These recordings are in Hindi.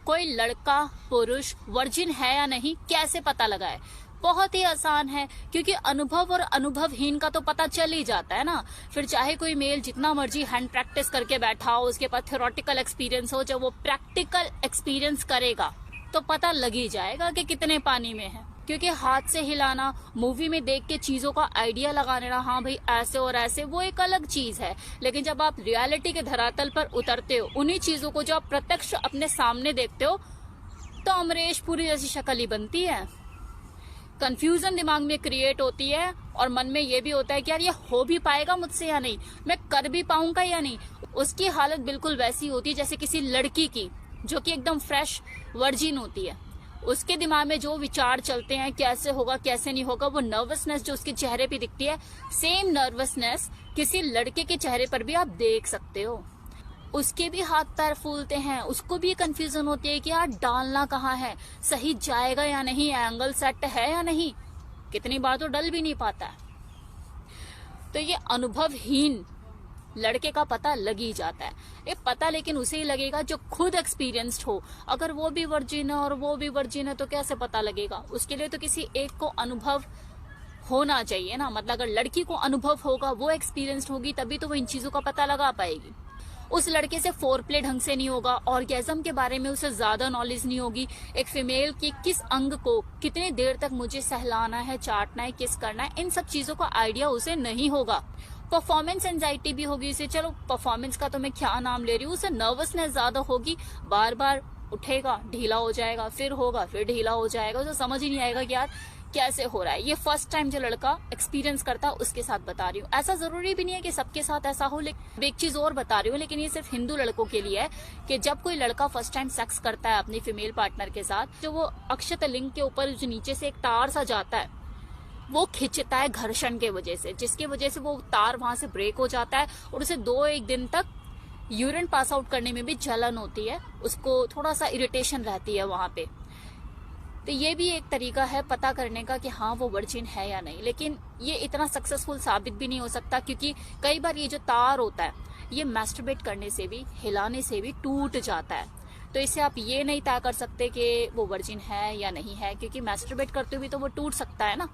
कोई लड़का पुरुष वर्जिन है या नहीं कैसे पता लगाए? बहुत ही आसान है, क्योंकि अनुभव और अनुभवहीन का तो पता चल ही जाता है ना। फिर चाहे कोई मेल जितना मर्जी हैंड प्रैक्टिस करके बैठा हो, उसके पास थ्योरेटिकल एक्सपीरियंस हो, जब वो प्रैक्टिकल एक्सपीरियंस करेगा तो पता लग ही जाएगा कि कितने पानी में है। क्योंकि हाथ से हिलाना, मूवी में देख के चीजों का आइडिया लगा लेना, हाँ भाई ऐसे और ऐसे, वो एक अलग चीज है। लेकिन जब आप रियलिटी के धरातल पर उतरते हो, उन्हीं चीजों को जो आप प्रत्यक्ष अपने सामने देखते हो, तो अमरीश पुरी जैसी शक्ल ही बनती है। कंफ्यूजन दिमाग में क्रिएट होती है और मन में ये भी होता है कि यार ये हो भी पाएगा मुझसे या नहीं, मैं कर भी पाऊंगा या नहीं। उसकी हालत बिल्कुल वैसी होती है जैसे किसी लड़की की जो कि एकदम फ्रेश वर्जिन होती है। उसके दिमाग में जो विचार चलते हैं, कैसे होगा कैसे नहीं होगा, वो नर्वसनेस जो उसके चेहरे पे दिखती है, सेम नर्वसनेस किसी लड़के के चेहरे पर भी आप देख सकते हो। उसके भी हाथ पैर फूलते हैं, उसको भी कंफ्यूजन होती है कि यार डालना कहाँ है, सही जाएगा या नहीं, एंगल सेट है या नहीं। कितनी बार तो डल भी नहीं पाता है। तो ये अनुभवहीन लड़के का पता लग ही जाता है। ये पता लेकिन उसे ही लगेगा जो खुद एक्सपीरियंस्ड हो। अगर वो भी वर्जिन है और वो भी वर्जिन है तो कैसे पता लगेगा? उसके लिए तो किसी एक को अनुभव होना चाहिए ना। मतलब अगर लड़की को अनुभव होगा, वो एक्सपीरियंस्ड होगी, तभी तो वो इन चीजों का पता लगा पाएगी। उस लड़के से फोरप्ले ढंग से नहीं होगा, ऑर्गेज्म के बारे में उसे ज्यादा नॉलेज नहीं होगी, एक फीमेल की किस अंग को कितने देर तक मुझे सहलाना है, चाटना है, किस करना है, इन सब चीजों का आइडिया उसे नहीं होगा। परफॉर्मेंस एंजाइटी भी होगी उसे। चलो परफॉर्मेंस का तो मैं क्या नाम ले रही हूँ, उसे नर्वसनेस ज्यादा होगी, बार बार उठेगा, ढीला हो जाएगा, फिर होगा, फिर ढीला हो जाएगा, उसे समझ ही नहीं आएगा कि यार कैसे हो रहा है। ये फर्स्ट टाइम जो लड़का एक्सपीरियंस करता है उसके साथ बता रही हूँ। ऐसा जरूरी भी नहीं है कि सबके साथ ऐसा हो, लेकिन एक चीज और बता रही हूँ, लेकिन ये सिर्फ हिंदू लड़कों के लिए है कि जब कोई लड़का फर्स्ट टाइम सेक्स करता है अपनी फीमेल पार्टनर के साथ, जो वो अक्षत लिंग के ऊपर जो नीचे से एक तार सा जाता है, वो खिंचता है घर्षण के वजह से, जिसके वजह से वो तार वहां से ब्रेक हो जाता है और उसे 2-1 दिन तक यूरिन पास आउट करने में भी जलन होती है, उसको थोड़ा सा इरिटेशन रहती है वहां पे। तो ये भी एक तरीका है पता करने का कि हाँ वो वर्जिन है या नहीं। लेकिन ये इतना सक्सेसफुल साबित भी नहीं हो सकता, क्योंकि कई बार ये जो तार होता है ये मैस्टरबेट करने से भी, हिलाने से भी टूट जाता है। तो इससे आप ये नहीं तय कर सकते कि वो वर्जिन है या नहीं है, क्योंकि मैस्टरबेट करते हुए तो वो टूट सकता है ना।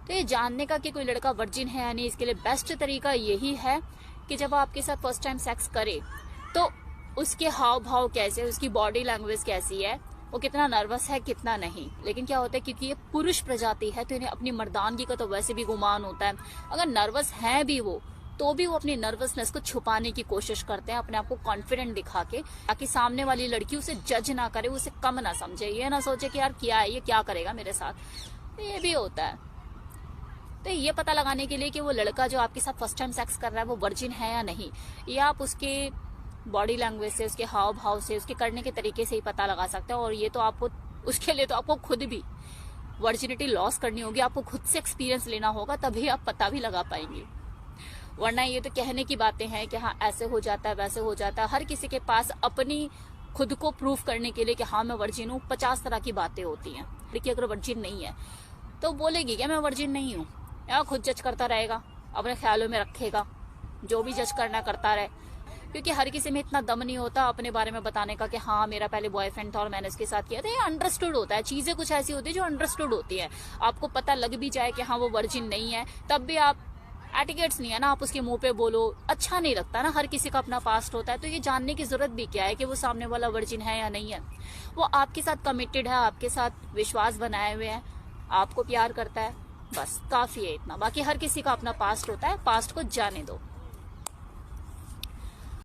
तो ये जानने का कि कोई लड़का वर्जिन है या नहीं, इसके लिए बेस्ट तरीका यही है कि जब आपके साथ फर्स्ट टाइम सेक्स करे तो उसके हाव भाव कैसे, उसकी बॉडी लैंग्वेज कैसी है, वो कितना नर्वस है कितना नहीं। लेकिन क्या होता है, क्योंकि ये पुरुष प्रजाति है तो इन्हें अपनी मर्दानगी का तो वैसे भी गुमान होता है। अगर नर्वस है भी वो, तो भी वो अपनी नर्वसनेस को छुपाने की कोशिश करते हैं, अपने आप को कॉन्फिडेंट दिखा के, ताकि सामने वाली लड़की उसे जज ना करे, उसे कम ना समझे, ये ना सोचे कि यार क्या है, ये क्या करेगा मेरे साथ। तो ये भी होता है। तो ये पता लगाने के लिए कि वो लड़का जो आपके साथ फर्स्ट टाइम सेक्स कर रहा है वो वर्जिन है या नहीं, ये आप उसके बॉडी लैंग्वेज से, उसके हाव भाव से, उसके करने के तरीके से ही पता लगा सकते हैं। और ये तो आपको, उसके लिए तो आपको खुद भी वर्जिनिटी लॉस करनी होगी, आपको खुद से एक्सपीरियंस लेना होगा, तभी आप पता भी लगा पाएंगे। वरना ये तो कहने की बातें हैं कि हाँ ऐसे हो जाता है, वैसे हो जाता है। हर किसी के पास अपनी खुद को प्रूफ करने के लिए कि हाँ मैं वर्जिन हूँ 50 तरह की बातें होती हैं। लेकिन अगर वर्जिन नहीं है तो बोलेगी क्या मैं वर्जिन नहीं हूँ, या खुद जज करता रहेगा, अपने ख्यालों में रखेगा, जो भी जज करना करता रहे। क्योंकि हर किसी में इतना दम नहीं होता अपने बारे में बताने का कि हाँ मेरा पहले बॉयफ्रेंड था और मैंने उसके साथ किया था। ये अंडरस्टूड होता है, चीजें कुछ ऐसी होती है जो अंडरस्टूड होती है। आपको पता लग भी जाए कि हाँ वो वर्जिन नहीं है, तब भी आप एटिकेट्स नहीं है ना, आप उसके मुंह पे बोलो, अच्छा नहीं लगता ना। हर किसी का अपना पास्ट होता है, तो ये जानने की जरूरत भी क्या है कि वो सामने वाला वर्जिन है या नहीं है। वो आपके साथ कमिटेड है, आपके साथ विश्वास बनाए हुए है, आपको प्यार करता है, बस काफी है इतना। बाकी हर किसी का अपना पास्ट होता है, पास्ट को जाने दो।